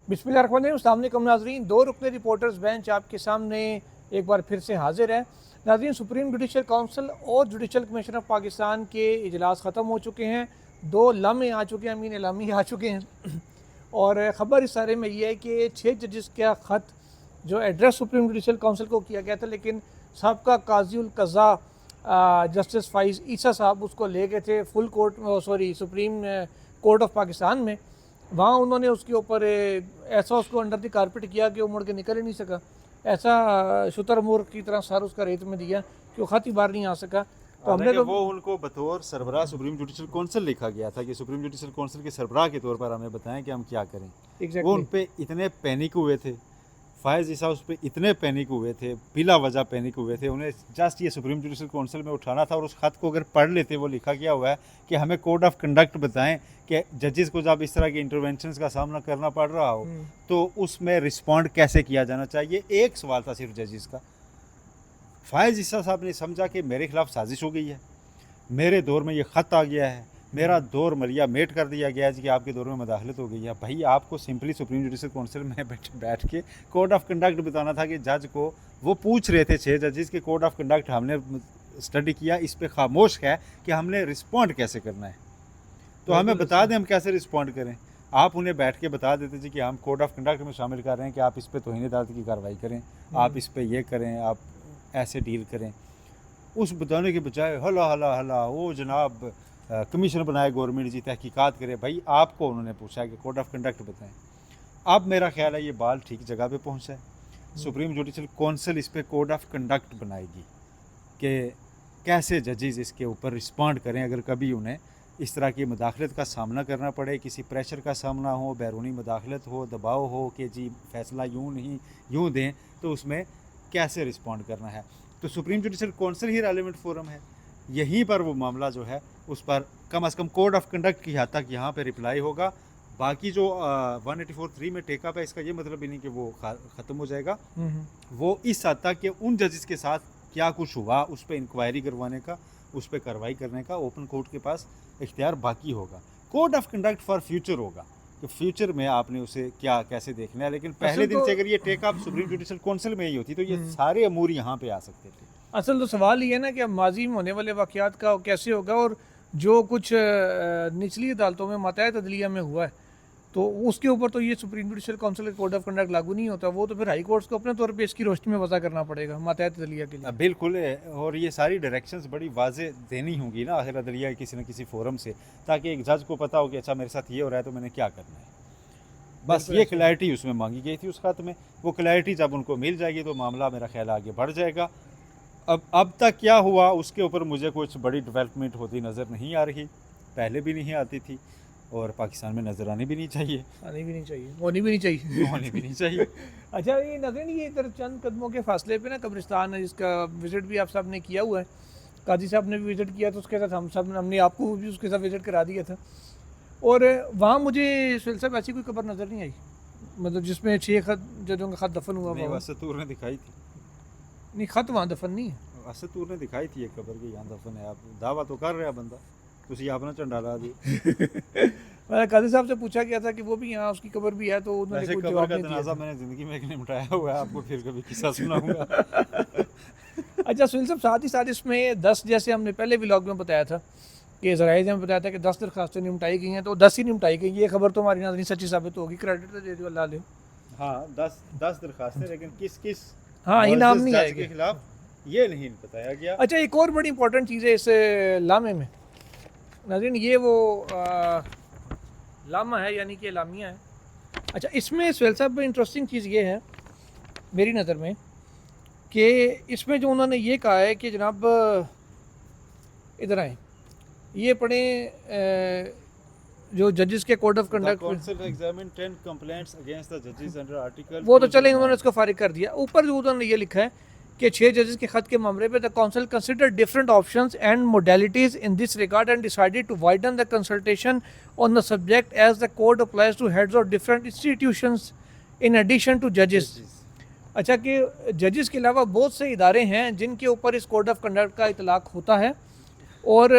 बिस्मिल्लाहिर्रहमानिर्रहीम। अस्सलाम वालेकुम नाज़रीन, दो रुकने रिपोर्टर्स बेंच आपके सामने एक बार फिर से हाजिर है। नाज़रीन, सुप्रीम जुडिशल काउंसिल और जुडिशल कमीशन ऑफ पाकिस्तान के इजलास ख़त्म हो चुके हैं। दो लामे आ चुके हैं, अमीन लामी आ चुके हैं और ख़बर इस सारे में ये है कि 6 जजेस का ख़त जो एड्रेस सुप्रीम जुडिशल काउंसिल को किया गया था, लेकिन सबका काज़ीउल क़ज़ा जस्टिस फ़ाइज़ ईसा साहब उसको ले गए थे full court, supreme court of Pakistan में। वहाँ उन्होंने उसके ऊपर ऐसा उसको अंडर द कारपेट किया कि वो मुड़ के निकल ही नहीं सका। ऐसा शुतुरमुर्ग की तरह सर उसका रेत में दिया कि वो खत ही बाहर नहीं आ सका। तो हमने तो वो उनको बतौर सरबराह सुप्रीम जुडिशल काउंसिल लिखा गया था कि सुप्रीम जुडिशल काउंसिल के सरबराह के तौर पर हमें बताएं कि हम क्या करें। वो उन पे इतने पैनिक हुए थे, फ़ायज़ ईसा उस पर इतने पैनिक हुए थे, बिला वजह पैनिक हुए थे। उन्हें जस्ट ये सुप्रीम जुडिशल काउंसिल में उठाना था और उस खत को अगर पढ़ लेते, वो लिखा गया हुआ है कि हमें कोड ऑफ कंडक्ट बताएं कि जजेस को जब इस तरह के इंटरवेंशंस का सामना करना पड़ रहा हो तो उसमें रिस्पॉन्ड कैसे किया जाना चाहिए। एक सवाल था सिर्फ जजेस का। फ़ायज़ ईसा साहब ने समझा कि मेरे खिलाफ साजिश हो गई है, मेरे दौर में ये ख़त आ गया है, मेरा दौर मलिया मेट कर दिया गया है कि आपके दौर में मदाखलत हो गई है। भाई, आपको सिंपली सुप्रीम जुडिशल काउंसिल में बैठ के कोड ऑफ कंडक्ट बताना था कि जज को वो पूछ रहे थे 6 जजेस के कोड ऑफ कंडक्ट हमने स्टडी किया, इस पर खामोश है कि हमने रिस्पॉन्ड कैसे करना है, तो हमें बता दें हम कैसे रिस्पॉन्ड करें। आप उन्हें बैठ के बता देते जी कि हम कोड ऑफ कंडक्ट में शामिल कर रहे हैं कि आप इस पर तौहीन अदालत की कार्रवाई करें, आप इस पर ये करें, आप ऐसे डील करें। उस बताने के बजाय हला हला हला वो जनाब कमीशन बनाए गवर्नमेंट जी, तहकीकात करे। भाई, आपको उन्होंने पूछा है कि कोड ऑफ कंडक्ट बताएं। अब मेरा ख्याल है ये बाल ठीक जगह पे पहुंचा है। सुप्रीम जुडिशल काउंसिल इस पे कोड ऑफ कंडक्ट बनाएगी कि कैसे जजेस इसके ऊपर रिस्पॉन्ड करें अगर कभी उन्हें इस तरह की मदाखलत का सामना करना पड़े, किसी प्रेशर का सामना हो, बैरूनी मदाखलत हो, दबाव हो कि जी फैसला यूँ नहीं यूँ दें, तो उसमें कैसे रिस्पॉन्ड करना है। तो सुप्रीम जुडिशल काउंसिल ही रेलेवेंट फोरम है। यहीं पर वो मामला जो है उस पर कम अज़ कम कोड ऑफ कंडक्ट की हद तक यहाँ पे रिप्लाई होगा। बाकी जो 184(3) में टेकअप है, इसका ये मतलब भी नहीं कि वो ख़त्म हो जाएगा। वो इस हद तक कि उन जजेस के साथ क्या कुछ हुआ उस पर इंक्वायरी करवाने का, उस पर कार्रवाई करने का ओपन कोर्ट के पास इख्तियार बाकी होगा। Code of conduct for future होगा कि फ्यूचर में आपने उसे क्या कैसे देखना है, लेकिन पहले दिन से अगर ये टेकअप सुप्रीम जुडिशल काउंसिल में ही होती तो ये सारे अमूर यहाँ पे आ सकते थे। असल तो सवाल ये है ना कि अब माजी में होने वाले वाक़यात का कैसे होगा, और जो कुछ निचली अदालतों में माताहत अदलिया में हुआ है तो उसके ऊपर तो ये सुप्रीम जुडिशल काउंसिल का कोड ऑफ कंडक्ट लागू नहीं होता। वो तो फिर हाई कोर्ट्स को अपने तौर पे इसकी रोशनी में वज़ा करना पड़ेगा माताहत अदलिया के लिए। बिल्कुल, और ये सारी डायरेक्शंस बड़ी वाजे देनी होंगी ना आखिर अदलिया किसी न किसी फोरम से, ताकि एक जज को पता हो कि अच्छा मेरे साथ ये हो रहा है तो मैंने क्या करना है। बस ये क्लैरिटी उसमें मांगी गई थी उस खत में। वो क्लैरिटी जब उनको मिल जाएगी तो मामला मेरा ख्याल आगे बढ़ जाएगा। अब तक क्या हुआ उसके ऊपर मुझे कुछ बड़ी डेवलपमेंट होती नज़र नहीं आ रही, पहले भी नहीं आती थी और पाकिस्तान में नज़र आनी भी नहीं चाहिए, आनी भी नहीं चाहिए, होनी भी नहीं चाहिए, होनी भी नहीं चाहिए। अच्छा, ये नजर ये इधर चंद कदमों के फासले पे ना कब्रिस्तान है, जिसका विज़िट भी आप सब ने किया हुआ है। काजी साहब ने भी विज़िट किया तो उसके साथ हमने आपको भी उसके साथ विज़िट करा दिया था। और वहाँ मुझे सुहेल साहब ऐसी कोई कब्र नज़र नहीं आई, मतलब जिसमें 6 खत जजों का खत दफन हुआ हुआ। असतूर ने दिखाई थी, नहीं, खत वहाँ दफन नहीं है। असतूर ने दिखाई थी एक कब्र की यहाँ दफन है। आप दावा तो कर रहे बंदा, तुसी अपना झंडा ला दी। काजी साहब से पूछा गया था कि वो भी यहाँ उसकी कब्र भी है, तो उन्होंने कुछ जवाब नहीं दिया। मैंने ज़िंदगी में एक निपटाया हुआ है, आपको फिर कभी किस्सा सुनाऊंगा। अच्छा सुहेल साहब, साथ ही साथ इसमें 10, जैसे हमने पहले व्लॉग में बताया था कि ज़राइज़ में बताया था कि 10 दरखास्तें निपटाई गई हैं, तो 10 ही निपटाई गई। ये खबर तो हमारी नाज़रीन सच्ची साबित होगी, क्रेडिट तो दे दो अल्लाह ले। हाँ, 10 दरखास्तें, लेकिन किस हाँ, इनाम नहीं आएगा के खिलाफ ये नहीं बताया गया। अच्छा, एक और बड़ी इंपॉर्टेंट चीज़ है इस लामे में नाज़रीन, ये वो लामा है, यानी कि लामिया है। अच्छा, इसमें सुहेल साहब इंटरेस्टिंग चीज़ ये है मेरी नज़र में कि इसमें जो उन्होंने ये कहा है कि जनाब इधर आए, ये पढ़े जो जजेस के कोड ऑफ कंडक्ट, वो तो चले उन्होंने इसको फारिग कर दिया। ऊपर जो उन्होंने ये लिखा है कि 6 जजेस के खत के मामले पे the council consider different options and modalities in this regard and decided to widen the consultation on the subject as the code applies to heads of different institutions in addition to जजेस। अच्छा, कि जजेस के अलावा बहुत से इदारे हैं जिनके ऊपर इस कोड ऑफ कंडक्ट का इतलाक होता है, और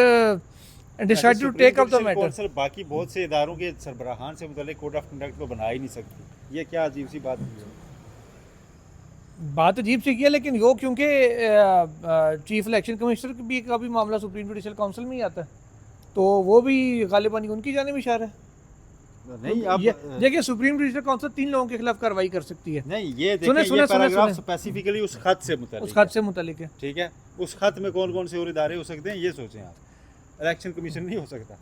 and decided to take up the matter. Council बाकी बहुत से इदारों के सरबराहान से मुतालिक कोड ऑफ कंडक्ट को बना ही नहीं सकती। ये क्या अजीब सी बात है। बात अजीब सी की है, लेकिन वो क्योंकि चीफ इलेक्शन कमिश्नर भी का भी मामला सुप्रीम जुडिशल काउंसिल में ही आता है, तो वो भी गालिबानी उनकी जानिब इशारा है। नहीं, अब देखिए सुप्रीम जुडिशल काउंसिल 3 लोगों के खिलाफ कार्रवाई कर सकती है। नहीं, ये देखिए ये पैराग्राफ स्पेसिफिकली उस खत से मुतालिक है। ठीक है, उस खत में कौन कौन से और इदारे हो सकते हैं ये सोचें आप। इलेक्शन कमीशन नहीं हो सकता,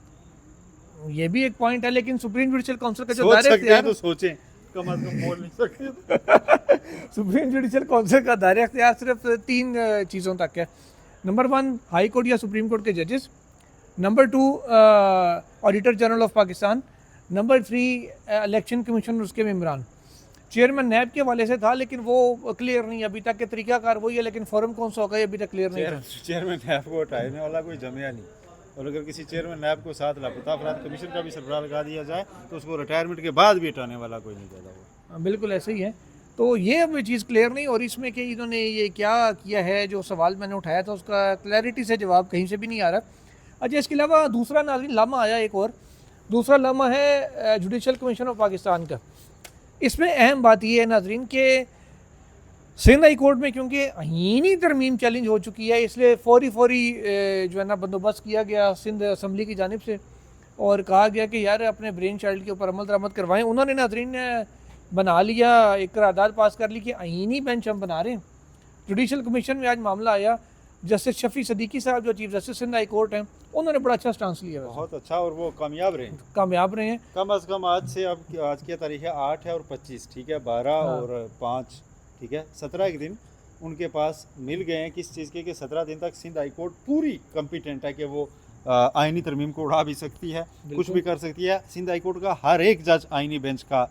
ये भी एक पॉइंट है, लेकिन सुप्रीम जुडिशल काउंसिल का जो सोच दायरा सकते हैं तो सोचें, कम अज कम बोल नहीं सकते। सुप्रीम जुडिशल काउंसिल का दायरा इख्तियार सिर्फ 3 चीज़ों तक है। नंबर 1 हाई कोर्ट या सुप्रीम कोर्ट के जजेस, number 2 auditor general of Pakistan, number 3 election commission और उसके मेम्बरान। चेयरमैन नैब के हवाले से था, लेकिन वो क्लियर नहीं अभी तक के तरीकाकार वही है, लेकिन फॉर्म कौन सा होगा ये अभी तक क्लियर नहीं है। चेयरमैन नैब को हटाने वाला कोई जमिया नहीं, और अगर किसी चेयरमैन नैब को साथ लापता अफराद कमीशन का भी सरबराह लगा दिया जाए तो उसको रिटायरमेंट के बाद भी हटाने वाला कोई नहीं पैदा हुआ। बिल्कुल ऐसे ही है। तो ये अब चीज़ क्लियर नहीं, और इसमें कि इन्होंने ये क्या किया है, जो सवाल मैंने उठाया था उसका क्लैरिटी से जवाब कहीं से भी नहीं आ रहा। अच्छा, इसके अलावा दूसरा नाज़रीन लामा आया एक और, दूसरा लामा है जुडिशल कमीशन ऑफ पाकिस्तान का। इसमें अहम बात यह है नाज़रीन कि सिंध हाई कोर्ट में क्योंकि आईनी तरमीम चैलेंज हो चुकी है, इसलिए फौरी जो है ना बंदोबस्त किया गया सिंध असम्बली की जानिब से, और कहा गया कि यार अपने ब्रेन चाइल्ड के ऊपर अमल दरामद करवाएं। उन्होंने नाज़रीन बना लिया, एक करारदाद पास कर ली कि आईनी बेंच हम बना रहे हैं। जुडिशल कमीशन में आज मामला आया, जस्टिस शफी सदीकी साहब जो chief justice Sindh high court हैं, उन्होंने बड़ा अच्छा स्टांस लिया, बहुत अच्छा, और वो कामयाब रहे हैं। कम अज़ कम आज से, अब आज की तारीख है 8 है और 25, ठीक है, 12 और 5, ठीक है, 17 के दिन उनके पास मिल गए हैं किस चीज़ के कि 17 दिन तक सिंध हाई कोर्ट पूरी कम्पिटेंट है कि वो आइनी तरमीम को उड़ा भी सकती है, कुछ भी कर सकती है। सिंध हाई कोर्ट का हर एक जज आइनी बेंच का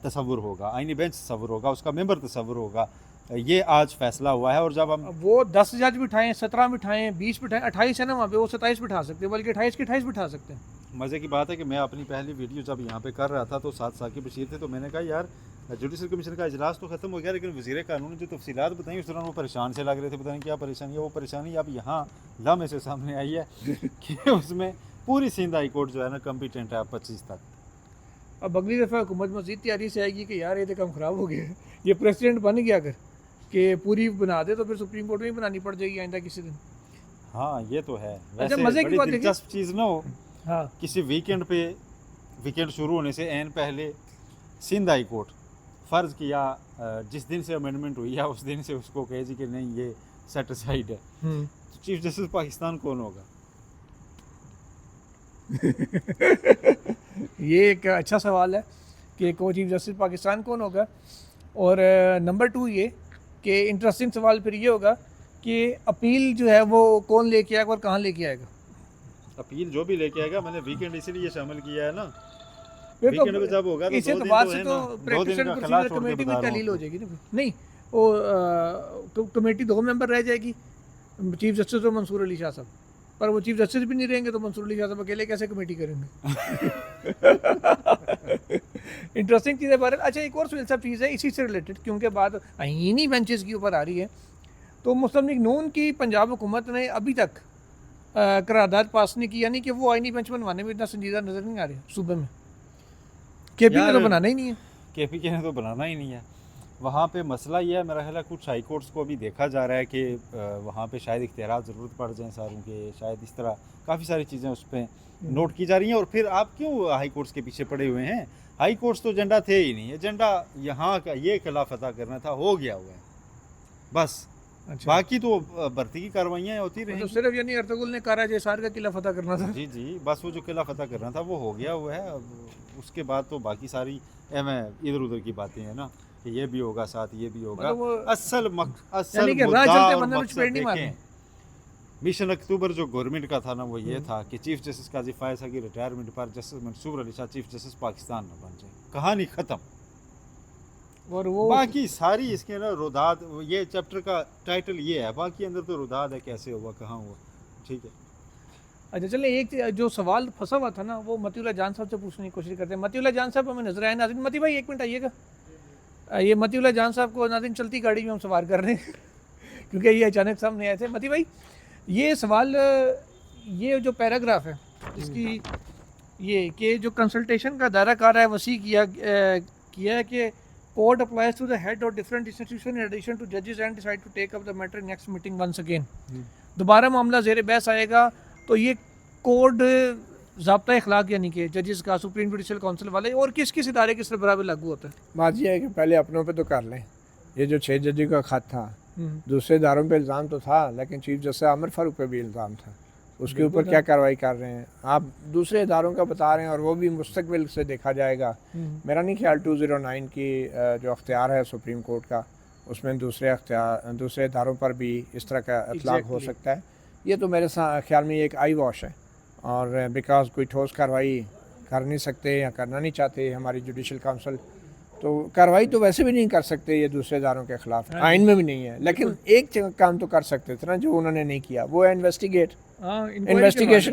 तसव्वुर होगा, आइनी बेंच तसव्वुर होगा, उसका मेंबर तसव्वुर होगा। ये आज फैसला हुआ है। और जब हम वो 10 जज बिठाएं, 17 बिठाएं, 20 बिठाएं, 28 है ना वहाँ पे, वो 27 बिठा सकते हैं, बल्कि 28 के 28 बिठा सकते हैं। मज़े की बात है कि मैं अपनी पहली वीडियो जब यहाँ पे कर रहा था तो साथ साकिब बशीर थे, तो मैंने कहा यार जुडिशल कमीशन का इजलास तो खत्म हो गया, लेकिन वज़ीर कानून ने जो तफसीलात बताई उस दौरान वो परेशान से लग रहे थे, पता नहीं क्या परेशानी है। वो परेशानी अब यहाँ लम्हे से सामने आई है कि उसमें पूरी सिंध हाई कोर्ट जो है ना कम्पिटेंट है 25 तक। अब अगली दफ़ा हुकूमत मज़ीद तैयारी से आएगी कि यार ये तो काम ख़राब हो गया, ये प्रेसिडेंट बन गया अगर कि पूरी बना दे तो फिर सुप्रीम कोर्ट में ही बनानी पड़ जाएगी आइंदा किसी दिन। हाँ ये तो है। अच्छा, मज़े की बात दिलचस्प चीज़ ना हो, हाँ, किसी वीकेंड शुरू होने से एन पहले सिंध हाई कोर्ट फ़र्ज़ किया जिस दिन से अमेंडमेंट हुई है उस दिन से उसको कहे जी कि नहीं ये सेटिस्फाइड है, तो चीफ जस्टिस पाकिस्तान कौन होगा? ये एक अच्छा सवाल है कि को चीफ जस्टिस पाकिस्तान कौन होगा। और नंबर 2 ये कि इंटरेस्टिंग सवाल फिर ये होगा कि अपील जो है वो कौन लेके आएगा और कहाँ लेके आएगा। अपील जो भी लेके आएगा, मैंने वीकेंड इसीलिए शामिल किया है ना, वीकेंड पे जब होगा तो इस एतबार से तो प्रैक्टिशनर प्रोसीजर कमेटी में तहलील हो जाएगी ना। नहीं, वो कमेटी 2 मेंबर रह जाएगी, चीफ जस्टिस और मंसूर अली शाह साहब, पर वो चीफ जस्टिस भी नहीं रहेंगे तो मंसूर अली शाह साहब अकेले कैसे कमेटी करेंगे। इंटरेस्टिंग चीज़ है बारे। अच्छा, एक और सब चीज़ है इसी से रिलेटेड, क्योंकि बात आईनी बेंचेस के ऊपर आ रही है, तो मुस्लिम लीग नून की पंजाब हुकूमत ने अभी तक करारदाद पास नहीं की, यानी कि वो आईनी बेंच बनवाने में इतना संजीदा नज़र नहीं आ रही सूबे में। केपी ने तो बनाना ही नहीं है, केपी ने तो बनाना ही नहीं है। वहाँ पे मसला ये है, मेरा ख्याल है कुछ हाई कोर्ट्स को भी देखा जा रहा है कि वहाँ पे शायद इख्तियारात ज़रूरत पड़ जाए सारों के, शायद इस तरह काफ़ी सारी चीज़ें उस पर नोट की जा रही हैं। और फिर आप क्यों हाई कोर्ट्स के पीछे पड़े हुए हैं? हाई कोर्ट्स तो एजेंडा थे ही नहीं, एजेंडा यहाँ का ये किला फतह करना था, हो गया हुआ है बस। अच्छा, बाकी तो भर्ती की कार्रवाइयाँ होती रही, तो सिर्फ यानी अर्तुगरुल ने कारा जैसार का किला फतह करना था। जी जी, बस वो जो किला फतह करना था वो हो गया हुआ है। अब उसके बाद तो बाकी सारी इधर उधर की बातें हैं ना, कि ये भी होगा साथ ये भी होगा। असल मिशन अक्टूबर जो गवर्नमेंट का था ना वो ये था कि चीफ जस्टिस काजी फायज़ की रिटायरमेंट पर justice Mansoor Ali Shah chief justice Pakistan न बन जाए, कहानी ख़त्म। और वो बाकी सारी इसके ना रुदाद, ये चैप्टर का टाइटल ये है, बाकी अंदर तो रुदाद है, कैसे हुआ कहाँ हुआ, ठीक है। अच्छा चले, एक जो सवाल फंसा हुआ था ना वो मतीउल्लाह जान साहब से पूछने की कोशिश करते हैं। मतीउल्लाह जान साहब हमें नजर आए नाज़रीन। मती भाई 1 मिनट आइएगा। ये मतीउल्लाह जान साहब को नाज़रीन चलती गाड़ी में हम सवार कर रहे हैं क्योंकि ये अचानक सामने आए थे। मती भाई, ये सवाल, ये जो पैराग्राफ है जिसकी ये कि जो कंसल्टेशन का दायरा कार है वसी किया है कि court applies to the head और different institution in addition to जजेस and decide to take up the matter in next meeting once again. दोबारा मामला जेर बहस आएगा तो ये कोड ज़ाब्ता इखलाक यानी कि जजेस का, सुप्रीम जुडिशल काउंसिल वाले और किस किस इदारे के सरबराह पे लागू होता है? बात यह है कि पहले अपनों पे तो कर लें। ये जो 6 जजों का खत था, दूसरे इदारों पे इल्ज़ाम तो था, लेकिन चीफ जस्टिस आमिर फारूक पे भी इल्ज़ाम था। उसके ऊपर क्या कार्रवाई कर रहे हैं आप? दूसरे इदारों का बता रहे हैं और वो भी मुस्तकबिल से देखा जाएगा। मेरा नहीं ख्याल 209 की जो अख्तियार है सुप्रीम कोर्ट का, उसमें दूसरे इदारों पर भी इस तरह का इतलाक़ हो सकता है। ये तो मेरे ख्याल में एक आई वॉश है और बिकॉज कोई ठोस कार्रवाई कर नहीं सकते या करना नहीं चाहते हमारी जुडिशल काउंसिल, तो कार्रवाई तो वैसे भी नहीं कर सकते ये दूसरे इदारों के ख़िलाफ़, आइन में भी नहीं है। लेकिन एक काम तो कर सकते थे ना, जो उन्होंने नहीं किया, वो है इन्वेस्टिगेशन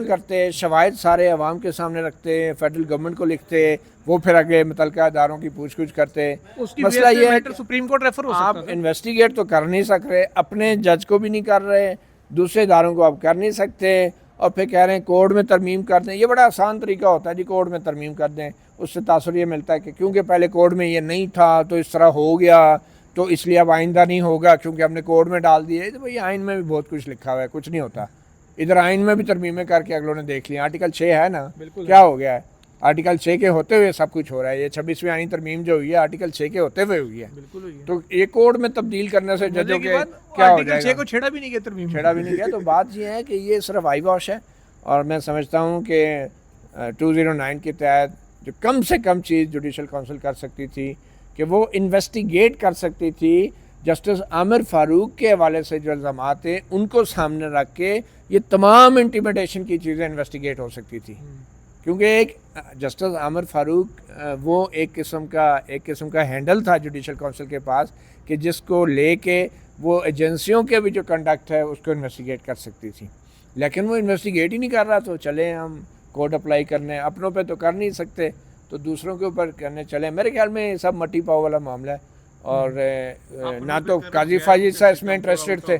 करते, शवाहिद सारे अवाम के सामने रखते, फेडरल गवर्नमेंट को लिखते, वो फिर आगे मुतल्लिका इदारों की पूछ गुछ करते। मसला ये है सुप्रीम कोर्ट रेफर हो आप इन्वेस्टिगेट तो कर नहीं सक रहे, अपने जज को भी नहीं कर रहे, दूसरे इदारों को आप कर नहीं सकते, और फिर कह रहे हैं कोर्ट में तरमीम कर दें। ये बड़ा आसान तरीका होता है जी, कोर्ट में तरमीम कर दें। उससे तासुर ये मिलता है कि क्योंकि पहले कोर्ट में ये नहीं था तो इस तरह हो गया, तो इसलिए अब आइंदा नहीं होगा क्योंकि हमने कोर्ट में डाल दिया। तो भाई आइन में भी बहुत कुछ लिखा हुआ है, कुछ नहीं होता। इधर आइन में भी तरमीमें करके अगलों ने देख लिया। आर्टिकल 6 है ना, क्या हो गया है? आर्टिकल 6 के होते हुए सब कुछ हो रहा है। ये 26वीं आइन तरमीम जो हुई है आर्टिकल 6 के होते हुए हुई है। तो ये कोर्ट में तब्दील करने से जजों के क्या हो जाएगा? 6 को छेड़ा भी नहीं गया, तरमीम छेड़ा भी नहीं गया। तो बात ये है कि ये सिर्फ आई वॉश है, और मैं समझता हूँ कि 209 के तहत जो कम से कम चीज़ जुडिशल काउंसिल कर सकती थी कि वो इन्वेस्टिगेट कर सकती थी। जस्टिस आमिर फारूक के हवाले से जो इल्ज़ाम थे उनको सामने रख के ये तमाम इंटिमिडेशन की चीज़ें इन्वेस्टिगेट हो सकती थी, क्योंकि एक जस्टिस आमिर फारूक वो एक किस्म का हैंडल था जुडिशल काउंसिल के पास कि जिसको लेके वो एजेंसियों के भी जो कंडक्ट है उसको इन्वेस्टिगेट कर सकती थी। लेकिन वो इन्वेस्टिगेट ही नहीं कर रहा, तो चले हम कोर्ट अप्लाई करने, अपनों पे तो कर नहीं सकते तो दूसरों के ऊपर करने चले। मेरे ख्याल में सब मट्टी पाव वाला मामला है, और ना तो काजी फाजिसा इसमें इंटरेस्टेड थे,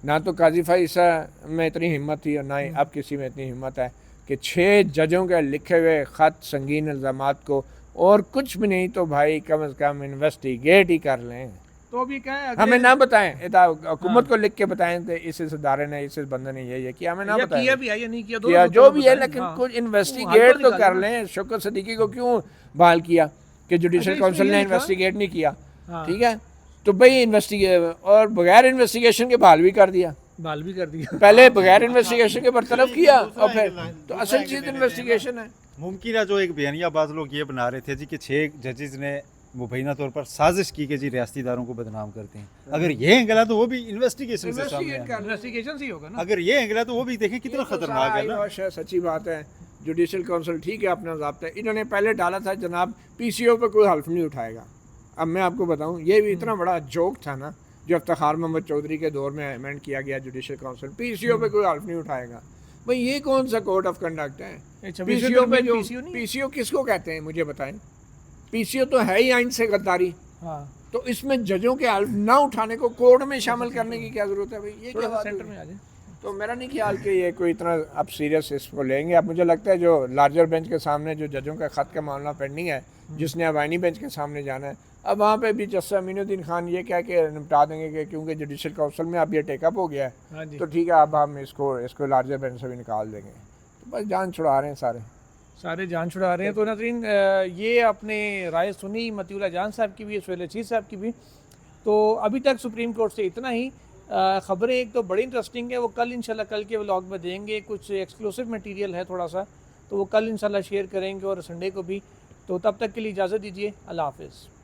ना तो काजी फाजिसा में इतनी हिम्मत थी और ना ही अब किसी में इतनी हिम्मत है कि 6 जजों के लिखे हुए ख़त, संगीन इल्ज़ामात को और कुछ भी नहीं तो भाई कम से कम इन्वेस्टिगेट ही कर लें। तो अभी क्या है, हमें ना बताएं, हुकूमत को लिख के बताएं कि इस इदारे ने, इस बंदे ने ये किया, हमें ना बताएं किया भी है या नहीं किया, किया जो भी है, लेकिन कुछ इन्वेस्टिगेट तो कर लें। शौकत सिद्दीकी को क्यों बहाल किया कि जुडिशल काउंसिल ने इन्वेस्टिगेट नहीं किया? ठीक है, तो भाई इन्वेस्टिगेट और बगैर इन्वेस्टिगेशन के बहाल भी कर दिया, पहले बगैर इन्वेस्टिगेशन के बरतरफ किया और फिर तो असल चीज़ इन्वेस्टिगेशन है। मुमकिन है जो एक बयानिया बाज़ लोग ये बना रहे थे जी कि 6 जजेस ने मुबैना तौर पर साजिश की कि जी रियासती इदारों को बदनाम करते हैं। अगर ये एंगल है तो वो भी इन्वेस्टिगेशन से सामने है, इन्वेस्टिगेशन से ही होगा ना। अगर ये एंगल है तो वो भी देखें कितना खतरनाक है ना। सच्ची बात है, जुडिशल काउंसिल ठीक है अपना ज़ाब्ता है, इन्होंने पहले डाला था जनाब PCO पे कोई हल्फ नहीं उठाएगा। अब मैं आपको बताऊँ, ये भी इतना बड़ा जोक था ना जो इफ्तिखार मोहम्मद चौधरी के दौर में अमेंड किया गया जुडिशल काउंसिल, PCO पे कोई हल्फ नहीं उठाएगा। भाई ये कौन सा कोड ऑफ कंडक्ट है? PCO पे जो PCO किसको कहते हैं मुझे बताएं? PCO तो है ही आइन से गद्दारी। तो इसमें जजों के हल्फ ना उठाने को कोर्ट में शामिल करने की क्या जरूरत है भाई? ये क्या बात सेंटर में आ जाए? तो मेरा नहीं ख्याल कि ये कोई इतना अब सीरियस इसको लेंगे। अब मुझे लगता है जो लार्जर बेंच के सामने जो जजों का ख़त का मामला पेंडिंग है, जिसने अब आइनी बेंच के सामने जाना है, अब वहाँ पे भी जस्टिस अमीनुद्दीन खान ये कह के निपटा देंगे कि क्योंकि जुडिशल काउंसिल में अब ये टेकअप हो गया है तो ठीक है, अब हम इसको लार्जर बेंच से भी निकाल देंगे। तो बस जान छुड़ा रहे हैं, सारे जान छुड़ा रहे हैं। तो नाज़रीन, ये आपने राय सुनी मतीउल्लाह जान साहब की भी, सुहेल रशीद साहब की भी। तो अभी तक सुप्रीम कोर्ट से इतना ही। ख़बरें एक तो बड़ी इंटरेस्टिंग है, वो कल इंशाल्लाह कल के व्लॉग में देंगे। कुछ एक्सक्लूसिव मटेरियल है थोड़ा सा, तो वो कल इंशाल्लाह शेयर करेंगे और संडे को भी। तो तब तक के लिए इजाज़त दीजिए, अल्लाह हाफ़िज़।